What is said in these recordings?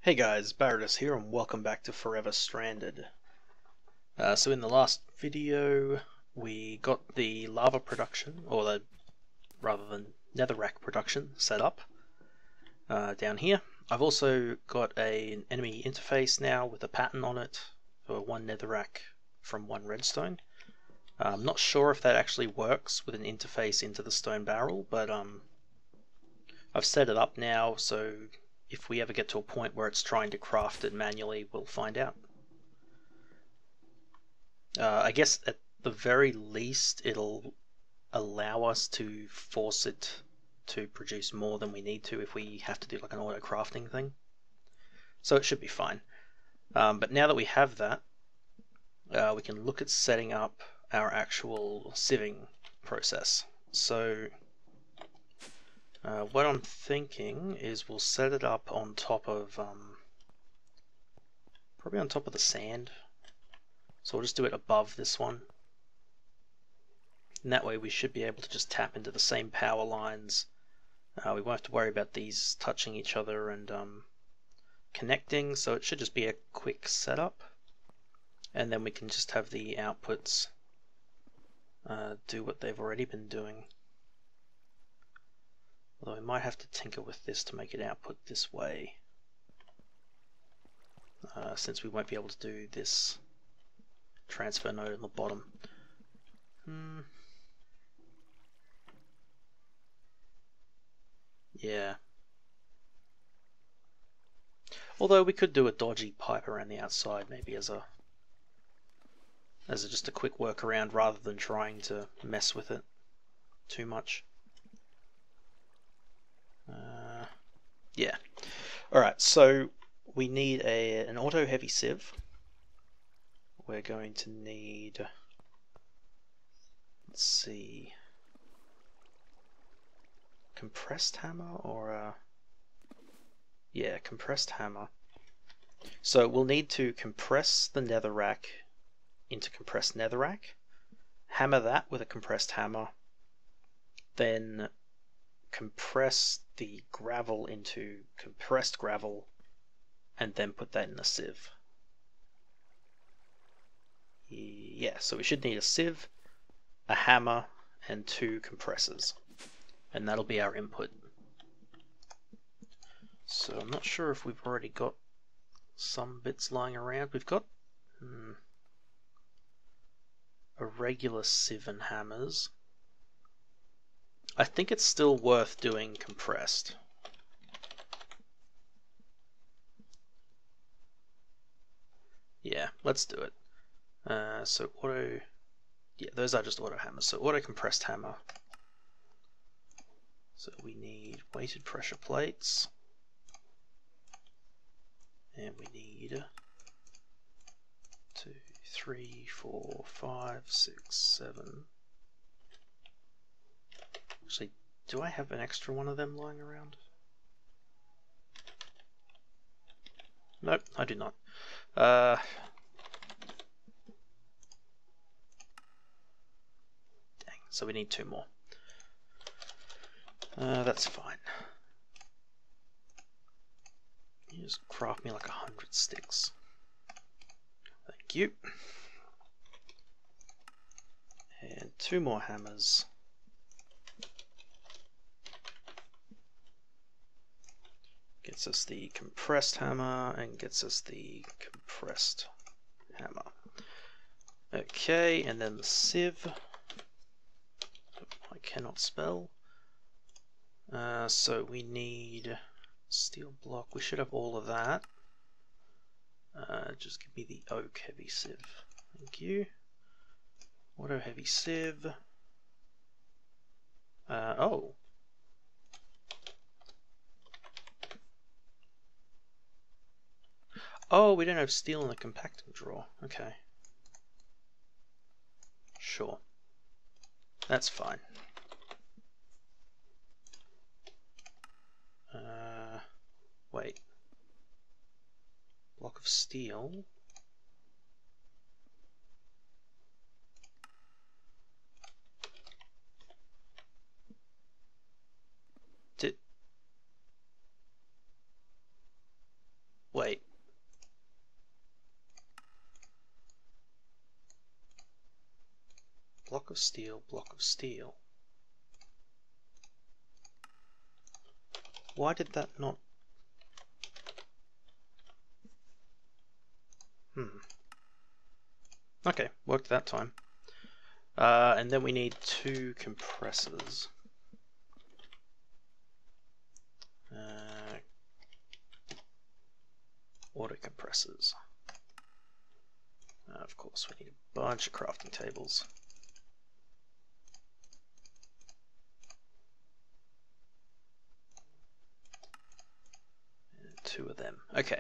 Hey guys, Baratus here and welcome back to Forever Stranded. So in the last video we got the lava production, or rather than netherrack production set up down here. I've also got an enemy interface now with a pattern on it for one netherrack from one redstone. I'm not sure if that actually works with an interface into the stone barrel, but I've set it up now, so if we ever get to a point where it's trying to craft it manually, we'll find out. I guess at the very least it'll allow us to force it to produce more than we need to if we have to do like an auto crafting thing. So it should be fine. But now that we have that, we can look at setting up our actual sieving process. So what I'm thinking is we'll set it up on top of, probably on top of the sand. So we'll just do it above this one. And that way we should be able to just tap into the same power lines. We won't have to worry about these touching each other and connecting, so it should just be a quick setup. And then we can just have the outputs do what they've already been doing. Although we might have to tinker with this to make it output this way, since we won't be able to do this transfer node on the bottom. Yeah. Although we could do a dodgy pipe around the outside, maybe as just a quick workaround rather than trying to mess with it too much. Yeah. Alright, so we need an auto heavy sieve. We're going to need, let's see, compressed hammer or yeah, compressed hammer. So we'll need to compress the netherrack into compressed netherrack, hammer that with a compressed hammer, then compress the gravel into compressed gravel, and then put that in a sieve. Yeah, so we should need a sieve, a hammer, and 2 compressors, and that'll be our input. So I'm not sure if we've already got some bits lying around. We've got a regular sieve and hammers. I think it's still worth doing compressed. Yeah, let's do it. So auto, yeah, those are just auto hammers. So auto compressed hammer. So we need weighted pressure plates, and we need 2, 3, 4, 5, 6, 7. Actually, do I have an extra one of them lying around? Nope, I do not. Dang, so we need 2 more. That's fine. You just craft me like 100 sticks. Thank you. And 2 more hammers. Gets us the compressed hammer and gets us the compressed hammer. Okay, and then the sieve. I cannot spell. So we need steel block. We should have all of that. Just give me the oak heavy sieve. Thank you. Auto heavy sieve. Oh. Oh, we don't have steel in the compacting drawer. Okay. Sure. That's fine. Wait. Block of steel. Wait. Block of steel, block of steel. Why did that not... Okay, worked that time. And then we need 2 compressors. Auto compressors. Of course, we need a bunch of crafting tables. And 2 of them. Okay.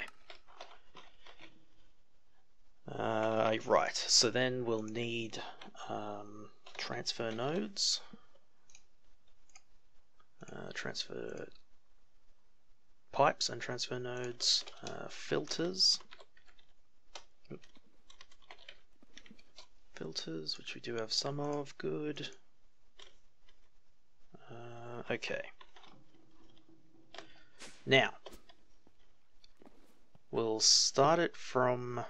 Right, so then we'll need transfer nodes, transfer pipes and transfer nodes, filters, which we do have some of, good. Okay. Now, we'll start it from...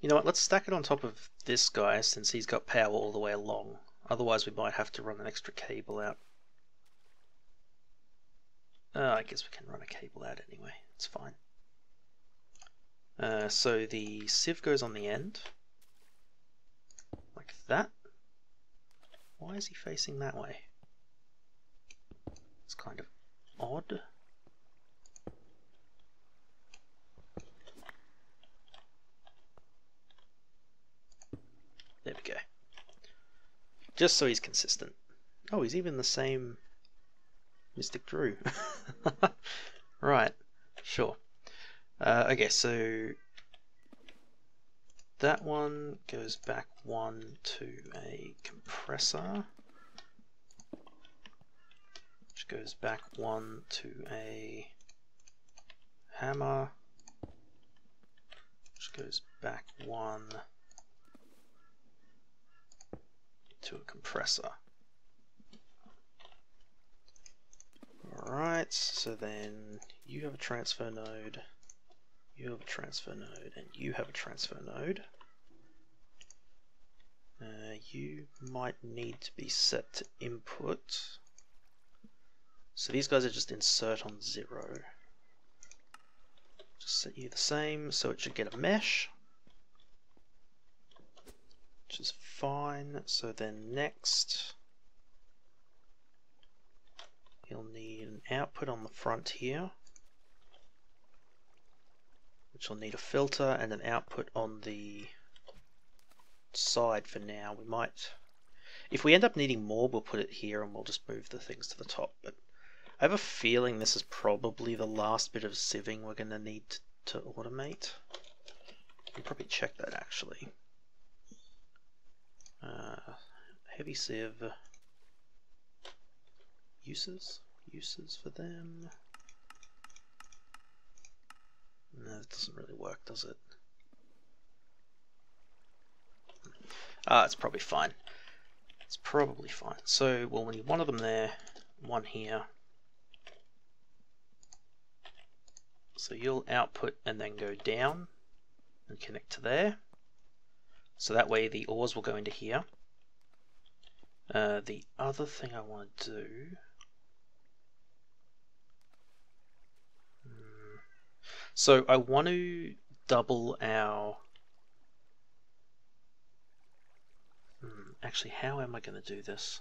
You know what, let's stack it on top of this guy since he's got power all the way along. Otherwise we might have to run an extra cable out. I guess we can run a cable out anyway, it's fine. So the sieve goes on the end, like that. Why is he facing that way? It's kind of odd. There we go. Just so he's consistent. Oh, he's even the same Mystic Drew. Right, sure. Okay, so that one goes back 1 to a compressor, which goes back 1 to a hammer, which goes back 1 to a compressor. Alright, so then you have a transfer node, you have a transfer node, and you have a transfer node. You might need to be set to input. So these guys are just insert on 0. Just set you the same, so it should get a mesh, which is fine. So then next, you'll need an output on the front here, which will need a filter, and an output on the side for now. We might, if we end up needing more, we'll put it here and we'll just move the things to the top. But I have a feeling this is probably the last bit of sieving we're going to need to automate. I'll probably check that actually. Heavy sieve uses for them. No, it doesn't really work, does it? It's probably fine. It's probably fine. So we'll need 1 of them there, 1 here. So you'll output and then go down and connect to there. So that way the ores will go into here. The other thing I want to do... So I want to double our... Actually, how am I going to do this?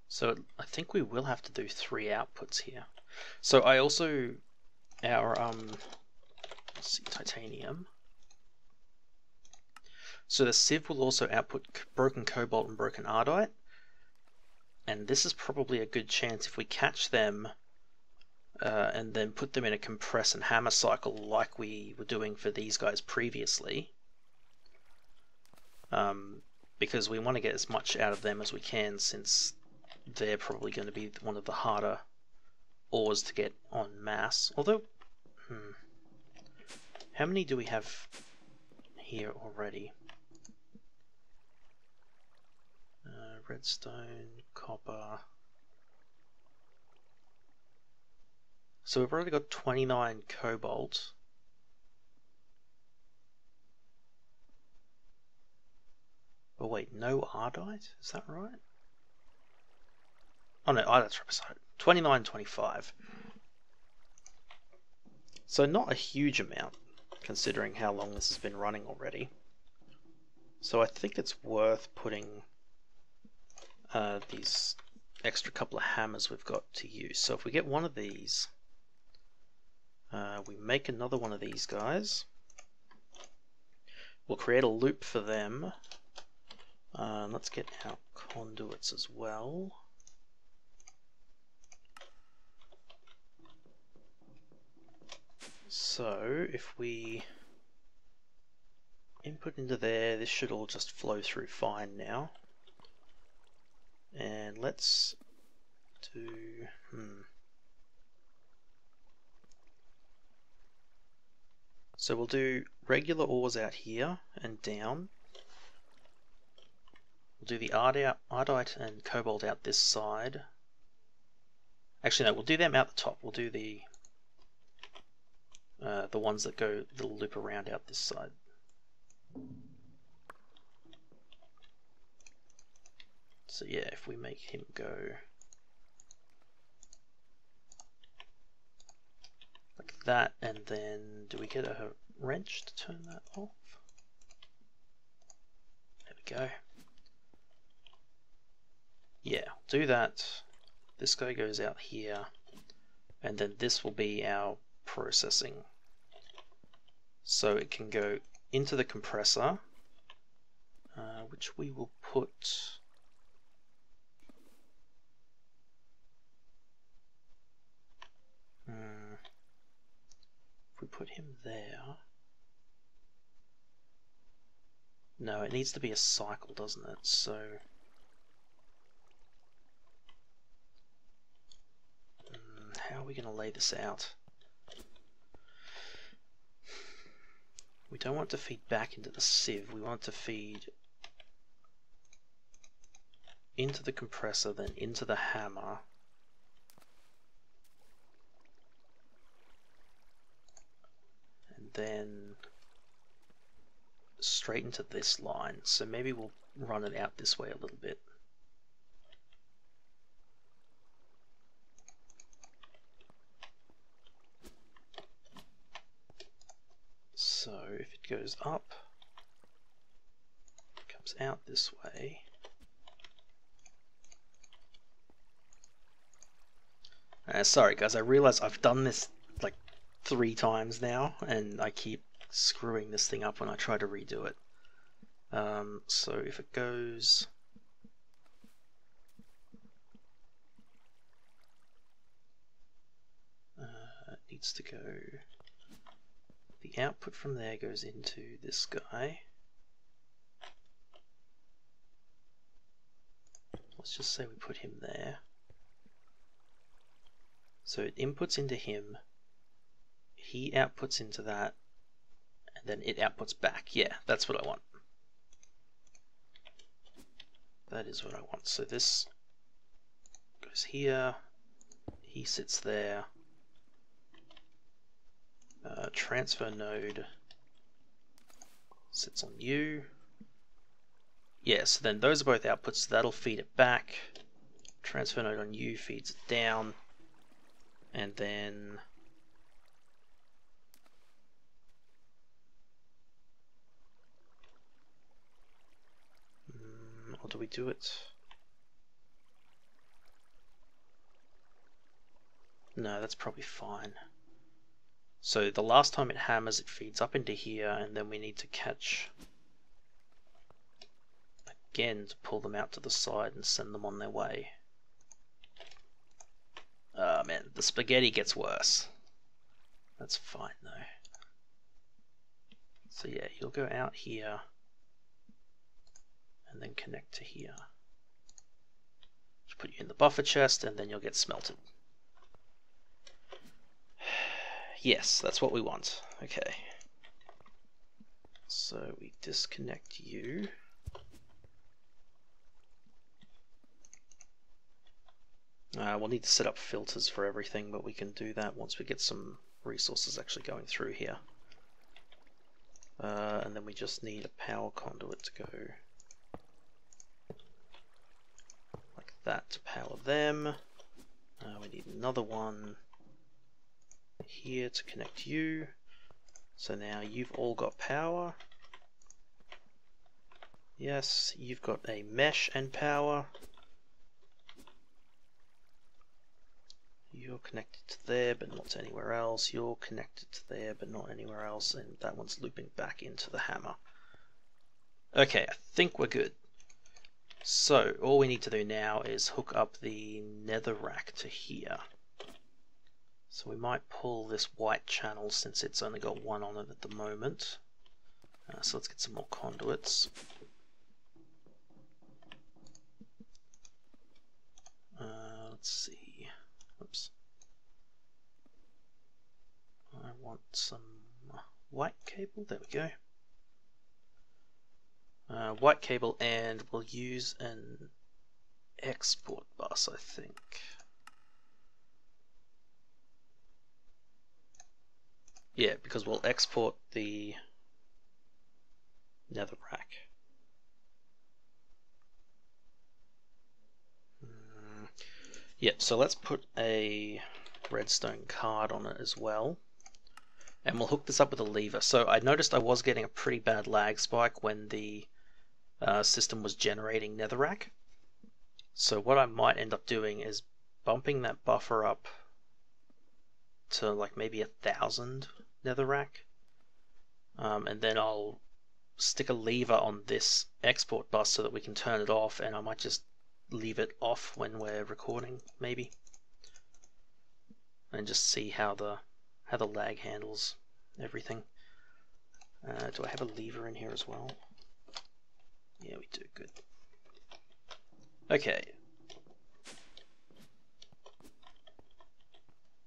So I think we will have to do 3 outputs here. So I also, our let's see, titanium. So the sieve will also output broken cobalt and broken ardite. And this is probably a good chance if we catch them and then put them in a compress and hammer cycle like we were doing for these guys previously. Because we want to get as much out of them as we can, since they're probably going to be one of the harder ores to get en masse. Although, how many do we have here already? redstone, copper. So we've already got 29 cobalt. Oh wait, no ardite? Is that right? Oh no, ardite's right beside it. 29, 25. So not a huge amount, considering how long this has been running already. So I think it's worth putting these extra couple of hammers we've got to use. So if we get one of these, we make another one of these guys. We'll create a loop for them. Let's get our conduits as well. So if we input into there, this should all just flow through fine now. And let's do... So we'll do regular ores out here and down. We'll do the ardite and cobalt out this side. Actually no, we'll do them out the top. We'll do the ones that go the loop around out this side. So yeah, if we make him go like that, and then do we get a wrench to turn that off? There we go. Yeah, do that. This guy goes out here, and then this will be our processing. So it can go into the compressor, which we will put... If we put him there... No, it needs to be a cycle, doesn't it? So... how are we going to lay this out? We don't want to feed back into the sieve, we want to feed into the compressor, then into the hammer. And then straight into this line. So maybe we'll run it out this way a little bit. So if it goes up, it comes out this way. Sorry guys, I realize I've done this like 3 times now, and I keep screwing this thing up when I try to redo it. So if it goes... it needs to go... The output from there goes into this guy. Let's just say we put him there. So it inputs into him, he outputs into that, and then it outputs back. Yeah, that's what I want. That is what I want. So this goes here, he sits there. Transfer node sits on you. Yeah, so then those are both outputs, so that'll feed it back. Transfer node on you feeds it down. And then or do we do it? No, that's probably fine. So the last time it hammers, it feeds up into here, and then we need to catch again to pull them out to the side and send them on their way. Oh man, the spaghetti gets worse. That's fine though. So yeah, you'll go out here and then connect to here. Just put you in the buffer chest and then you'll get smelted. Yes, that's what we want. Okay. So we disconnect you. We'll need to set up filters for everything, but we can do that once we get some resources actually going through here. And then we just need a power conduit to go like that to power them. We need another one here to connect you. So now you've all got power. Yes, you've got a mesh and power. You're connected to there, but not to anywhere else. You're connected to there, but not anywhere else. And that one's looping back into the hammer. Okay, I think we're good. So all we need to do now is hook up the Netherrack to here. So we might pull this white channel since it's only got one on it at the moment. So let's get some more conduits. Let's see. Oops. I want some white cable. There we go. White cable, and we'll use an export bus, I think. Yeah, because we'll export the Netherrack. Yep, so let's put a redstone card on it as well. And we'll hook this up with a lever. So I noticed I was getting a pretty bad lag spike when the system was generating Netherrack. So what I might end up doing is bumping that buffer up to like maybe 1,000 Netherrack. And then I'll stick a lever on this export bus so that we can turn it off, and I might just leave it off when we're recording, maybe, and just see how the lag handles everything. Do I have a lever in here as well? Yeah, we do. Good. Okay.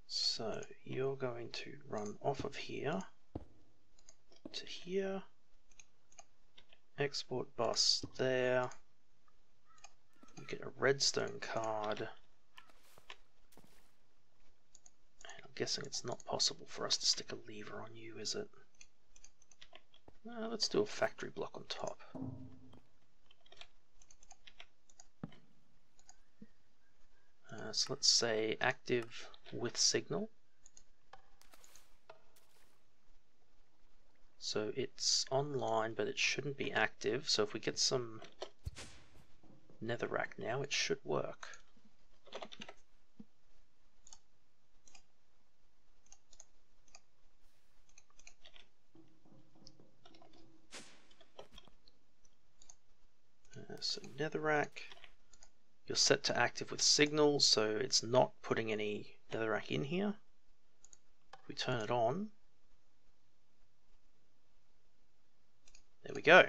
So you're going to run off of here to here. Export bus there. You get a redstone card. And I'm guessing it's not possible for us to stick a lever on you, is it? Let's do a factory block on top. So let's say active with signal. So it's online, but it shouldn't be active. So if we get some Netherrack now, it should work. So Netherrack, you're set to active with signal, so it's not putting any Netherrack in here. If we turn it on, there we go.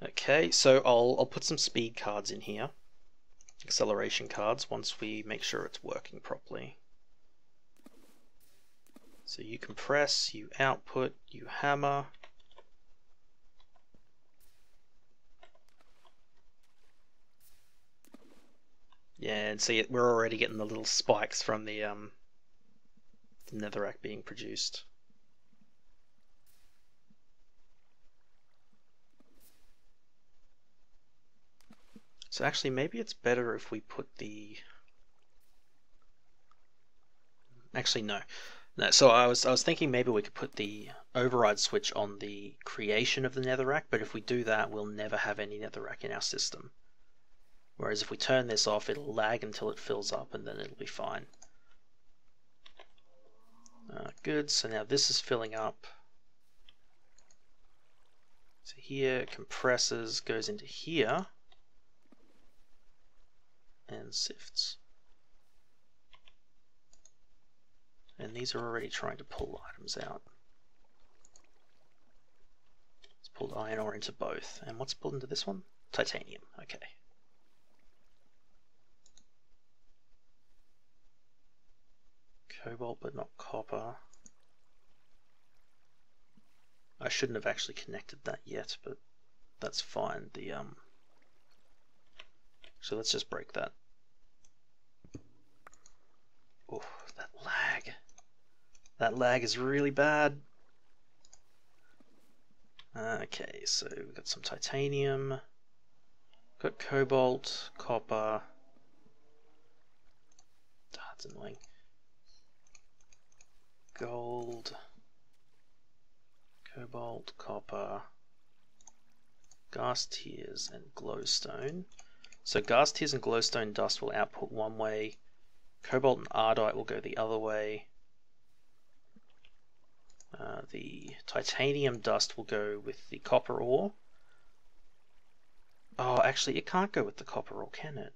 Okay, so I'll put some speed cards in here, acceleration cards, once we make sure it's working properly. So you compress, you output, you hammer. Yeah, and see, we're already getting the little spikes from the Netherrack being produced. So actually, maybe it's better if we put the... Actually, no. No, so I was thinking maybe we could put the override switch on the creation of the Netherrack, but if we do that, we'll never have any Netherrack in our system. Whereas if we turn this off, it'll lag until it fills up, and then it'll be fine. Good, so now this is filling up. So here, it compresses, goes into here, and sifts. And these are already trying to pull items out. It's pulled iron ore into both. And what's pulled into this one? Titanium, okay. Cobalt, but not copper. I shouldn't have actually connected that yet, but that's fine. So let's just break that. Oh, that lag. That lag is really bad. Okay, so we've got some titanium. Got cobalt, copper. That's annoying. Gold, cobalt, copper, gas tears, and glowstone. So gas tears and glowstone dust will output one way. Cobalt and ardite will go the other way. The titanium dust will go with the copper ore. Oh, actually, it can't go with the copper ore, can it?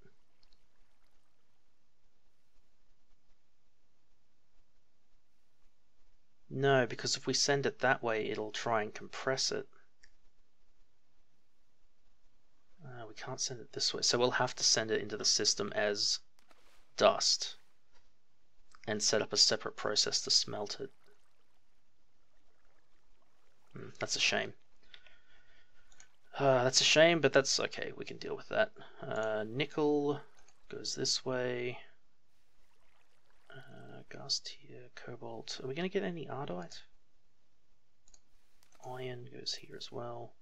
No, because if we send it that way, it'll try and compress it. We can't send it this way, so we'll have to send it into the system as dust and set up a separate process to smelt it. That's a shame. That's a shame, but that's okay. We can deal with that. Nickel goes this way. Gas tier, cobalt. Are we going to get any ardite? Iron goes here as well.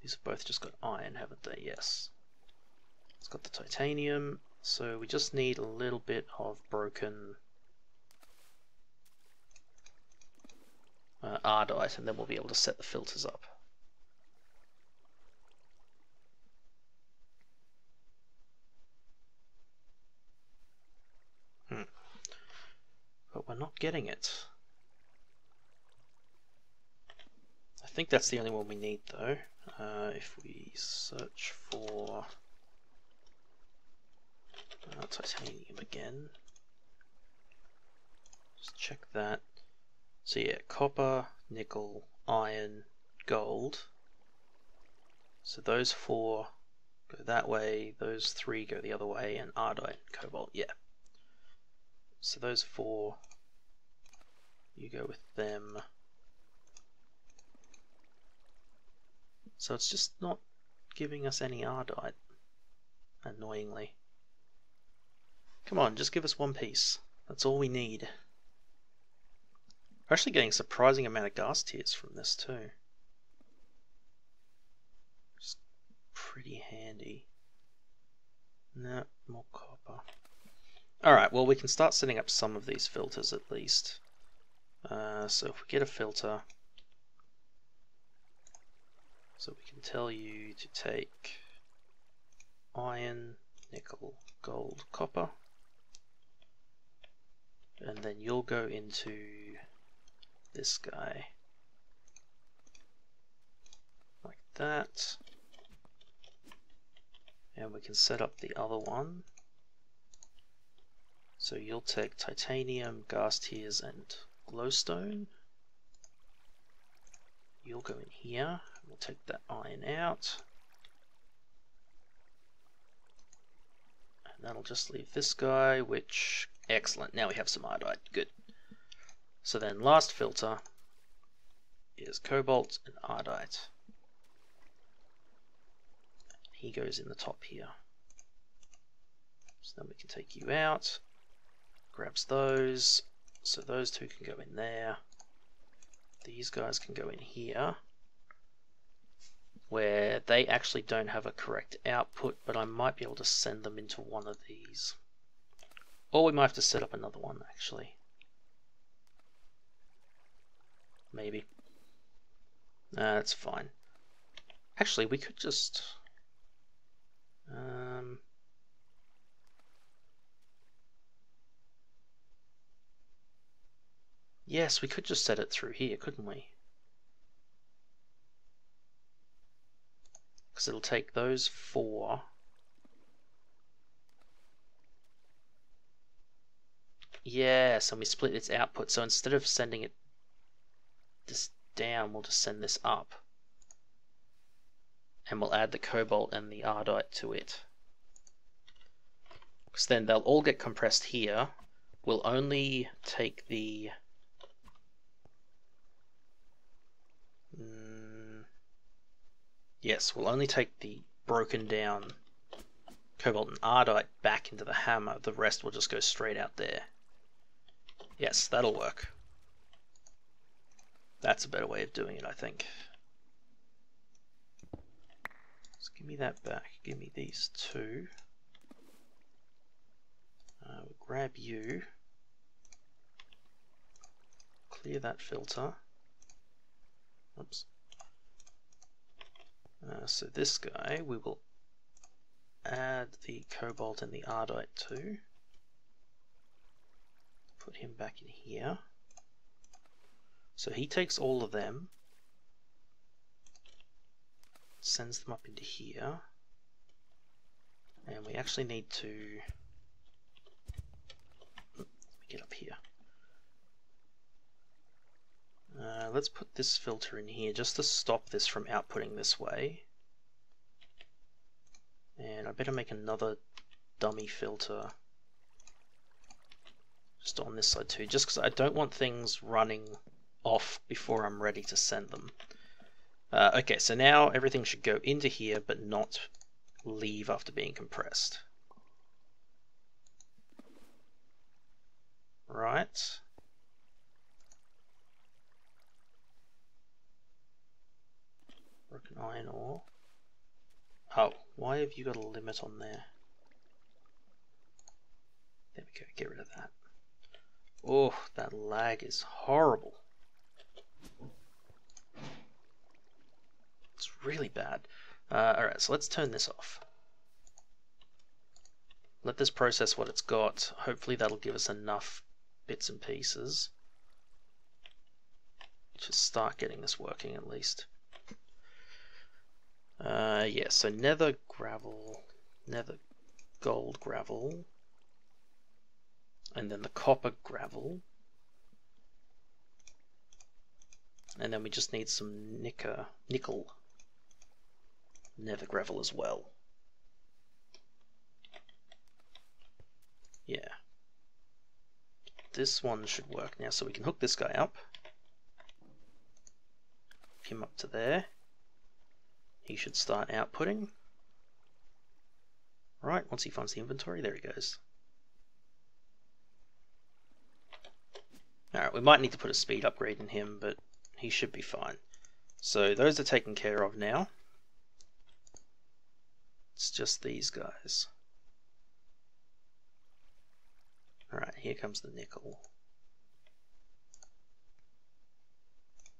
These have both just got iron, haven't they? Yes. It's got the titanium, so we just need a little bit of broken ardite, and then we'll be able to set the filters up. But we're not getting it. I think that's the only one we need, though. If we search for titanium again, just check that. So yeah, copper, nickel, iron, gold. So those 4 go that way, those 3 go the other way, and ardite and cobalt, yeah. So those 4, you go with them. So it's just not giving us any ardite, annoyingly. Come on, just give us one piece. That's all we need. We're actually getting a surprising amount of gas tiers from this too. Just pretty handy. No, more copper. Alright, well we can start setting up some of these filters at least. So if we get a filter, so we can tell you to take iron, nickel, gold, copper, and then you'll go into this guy like that, and we can set up the other one. So you'll take titanium, gas tiers, and glowstone. You'll go in here. We'll take that iron out, and that'll just leave this guy, which, excellent, now we have some ardite, good. So then last filter is cobalt and ardite. He goes in the top here. So then we can take you out, grabs those, so those 2 can go in there. These guys can go in here, where they actually don't have a correct output, but I might be able to send them into one of these. Or we might have to set up another one, actually. Maybe. That's fine. Actually, we could just... yes, we could just set it through here, couldn't we? Because it'll take those 4. Yes, and we split its output, so instead of sending it this down, we'll just send this up. And we'll add the cobalt and the ardite to it. Because then they'll all get compressed here. We'll only take the... yes, we'll only take the broken down cobalt and ardite back into the hammer, the rest will just go straight out there. Yes, that'll work. That's a better way of doing it, I think. Just give me that back. Give me these two. We'll grab you. Clear that filter. Oops. So this guy we will add the cobalt and the ardite to. Put him back in here. So he takes all of them, sends them up into here, and we actually need to get up here. Let's put this filter in here just to stop this from outputting this way. And I better make another dummy filter just on this side too, just because I don't want things running off before I'm ready to send them. Okay, so now everything should go into here but not leave after being compressed. Right. Broken iron ore. Oh, why have you got a limit on there? There we go, get rid of that. Oh, that lag is horrible. It's really bad. Alright, so let's turn this off. Let this process what it's got. Hopefully that'll give us enough bits and pieces to start getting this working at least. Yeah, so nether gravel, nether gold gravel, and then the copper gravel, and then we just need some nickel nether gravel as well. Yeah, this one should work now, so we can hook this guy up, hook him up to there. He should start outputting. Right, once he finds the inventory, there he goes. Alright, we might need to put a speed upgrade in him, but he should be fine. So those are taken care of now. It's just these guys. Alright, here comes the nickel.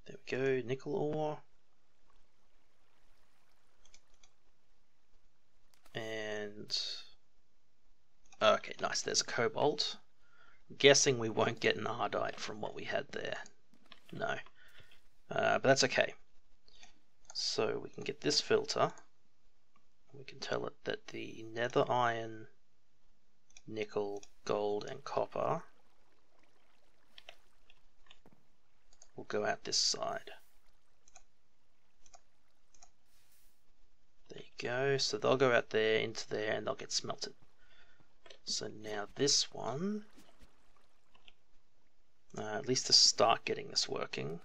There we go, nickel ore. And okay, nice, there's a cobalt. I'm guessing we won't get an ardite from what we had there. No. But that's okay. So we can get this filter. We can tell it that the nether iron, nickel, gold and copper will go out this side. There you go, so they'll go out there, into there, and they'll get smelted. So now this one, at least to start getting this working,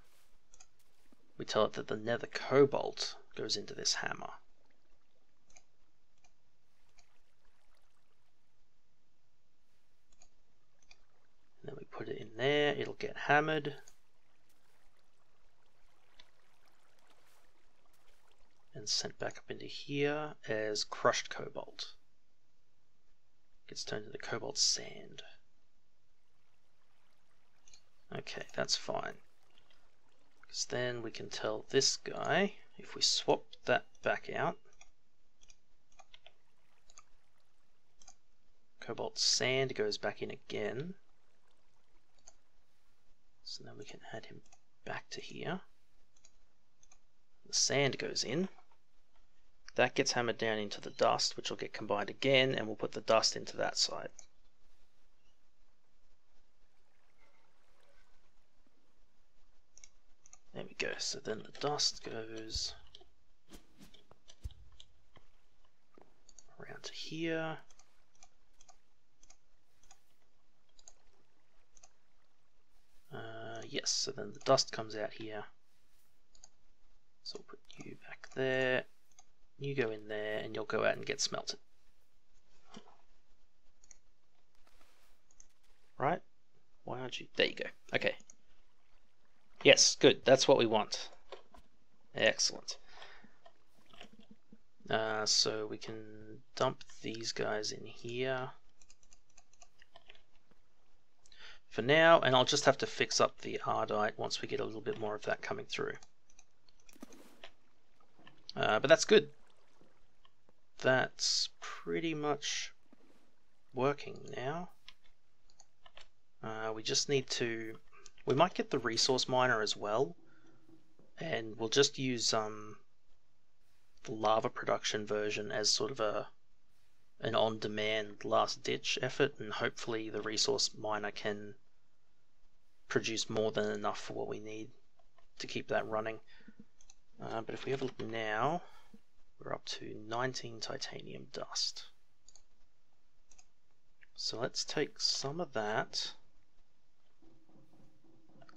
we tell it that the nether cobalt goes into this hammer. And then we put it in there, it'll get hammered. And sent back up into here as crushed cobalt. Gets turned into cobalt sand. Okay, that's fine. Because then we can tell this guy, if we swap that back out, cobalt sand goes back in again. So then we can add him back to here. The sand goes in. That gets hammered down into the dust, which will get combined again, and we'll put the dust into that side. There we go, so then the dust goes around to here. Yes, so then the dust comes out here. So we'll put you back there. You go in there and you'll go out and get smelted. right? Why aren't you? There you go. Okay. Yes, good. That's what we want. Excellent. So we can dump these guys in here for now, and I'll just have to fix up the ardite once we get a little bit more of that coming through. But that's good. That's pretty much working now. We just need to... We might get the resource miner as well, and we'll just use the lava production version as sort of an on-demand last-ditch effort, and hopefully the resource miner can produce more than enough for what we need to keep that running. But if we have a look now, we're up to 19 titanium dust. So let's take some of that.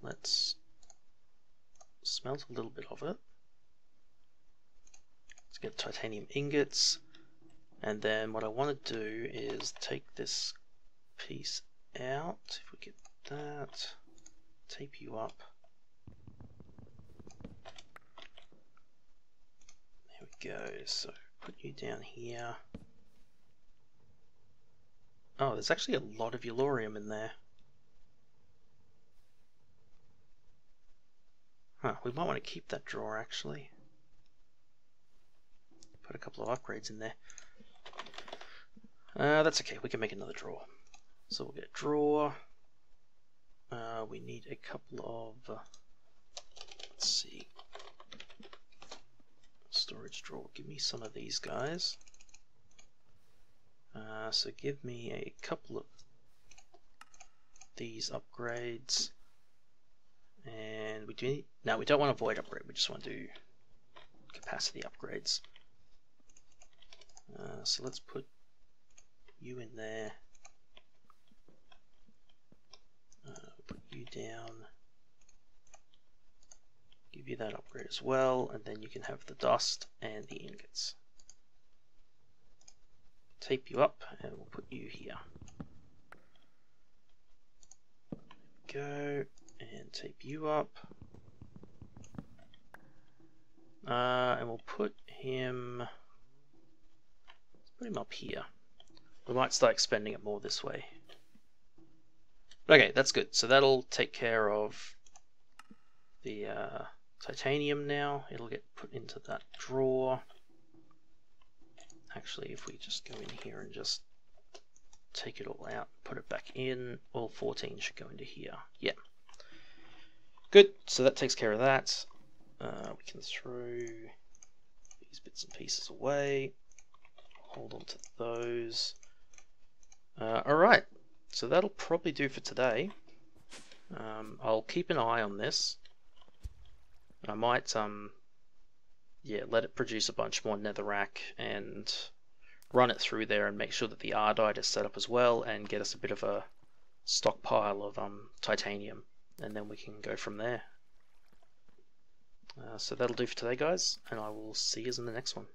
Let's smelt a little bit of it. Let's get titanium ingots. And then what I want to do is take this piece out. If we get that, tape you up. There we go. So put you down here. Oh, there's actually a lot of yellorium in there. Huh, we might want to keep that drawer actually. Put a couple of upgrades in there. That's okay, we can make another drawer. So we'll get a drawer. We need a couple of, let's see, storage drawer. Give me some of these guys. So give me a couple of these upgrades. And we do need, no, we don't want a void upgrade, we just want to do capacity upgrades. So let's put you in there. Put you down. Give you that upgrade as well, and then you can have the dust and the ingots. Tape you up, and we'll put you here. Go. And tape you up. And we'll put him... Let's put him up here. We might start expending it more this way. Okay, that's good. So that'll take care of the titanium now. It'll get put into that drawer. Actually, if we just go in here and just take it all out, put it back in, all 14 should go into here. Yeah. Good, so that takes care of that. We can throw these bits and pieces away. Hold on to those. Alright, so that'll probably do for today. I'll keep an eye on this. I might yeah, let it produce a bunch more netherrack and run it through there and make sure that the ardite is set up as well, and get us a bit of a stockpile of titanium. And then we can go from there. So that'll do for today, guys, and I will see you in the next one.